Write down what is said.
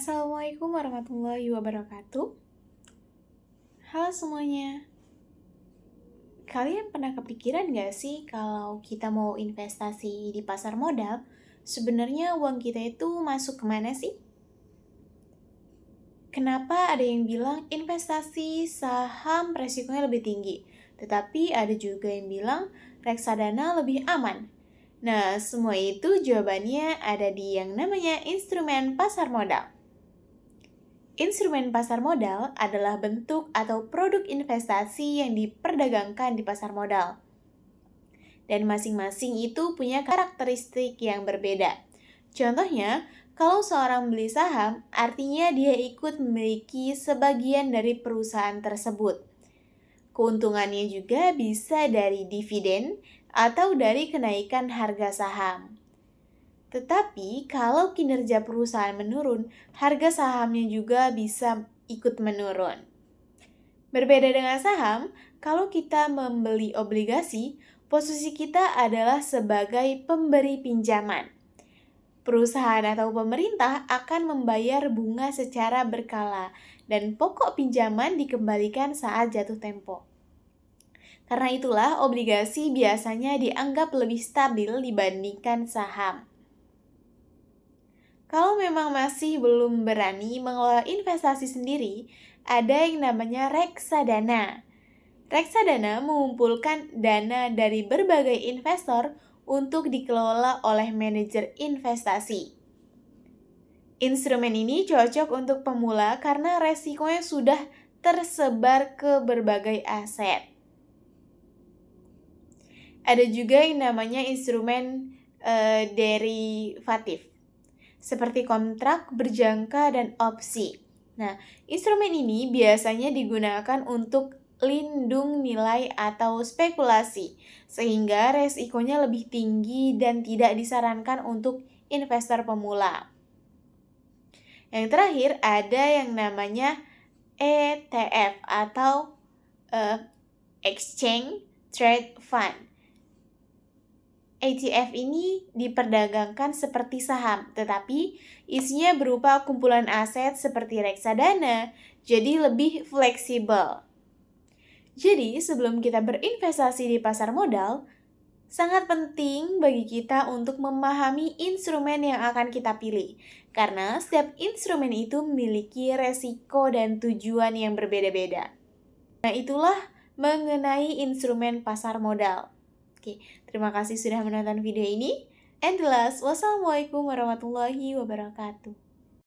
Assalamualaikum warahmatullahi wabarakatuh. Halo semuanya. Kalian pernah kepikiran gak sih kalau kita mau investasi di pasar modal, sebenarnya uang kita itu masuk kemana sih? Kenapa ada yang bilang investasi saham resikonya lebih tinggi, tetapi ada juga yang bilang reksadana lebih aman? Nah, semua itu jawabannya ada di yang namanya instrumen pasar modal. Instrumen pasar modal adalah bentuk atau produk investasi yang diperdagangkan di pasar modal. Dan masing-masing itu punya karakteristik yang berbeda. Contohnya, kalau seorang beli saham, artinya dia ikut memiliki sebagian dari perusahaan tersebut. Keuntungannya juga bisa dari dividen atau dari kenaikan harga saham. Tetapi kalau kinerja perusahaan menurun, harga sahamnya juga bisa ikut menurun. Berbeda dengan saham, kalau kita membeli obligasi, posisi kita adalah sebagai pemberi pinjaman. Perusahaan atau pemerintah akan membayar bunga secara berkala dan pokok pinjaman dikembalikan saat jatuh tempo. Karena itulah obligasi biasanya dianggap lebih stabil dibandingkan saham. Kalau memang masih belum berani mengelola investasi sendiri, ada yang namanya reksadana. Reksadana mengumpulkan dana dari berbagai investor untuk dikelola oleh manajer investasi. Instrumen ini cocok untuk pemula karena resikonya sudah tersebar ke berbagai aset. Ada juga yang namanya instrumen derivatif, seperti kontrak berjangka dan opsi. Nah, instrumen ini biasanya digunakan untuk lindung nilai atau spekulasi, sehingga resikonya lebih tinggi dan tidak disarankan untuk investor pemula. Yang terakhir ada yang namanya ETF atau Exchange Trade Fund. ETF ini diperdagangkan seperti saham, tetapi isinya berupa kumpulan aset seperti reksadana, jadi lebih fleksibel. Jadi, sebelum kita berinvestasi di pasar modal, sangat penting bagi kita untuk memahami instrumen yang akan kita pilih, karena setiap instrumen itu memiliki resiko dan tujuan yang berbeda-beda. Nah, itulah mengenai instrumen pasar modal. Oke, terima kasih sudah menonton video ini. And the last, wassalamualaikum warahmatullahi wabarakatuh.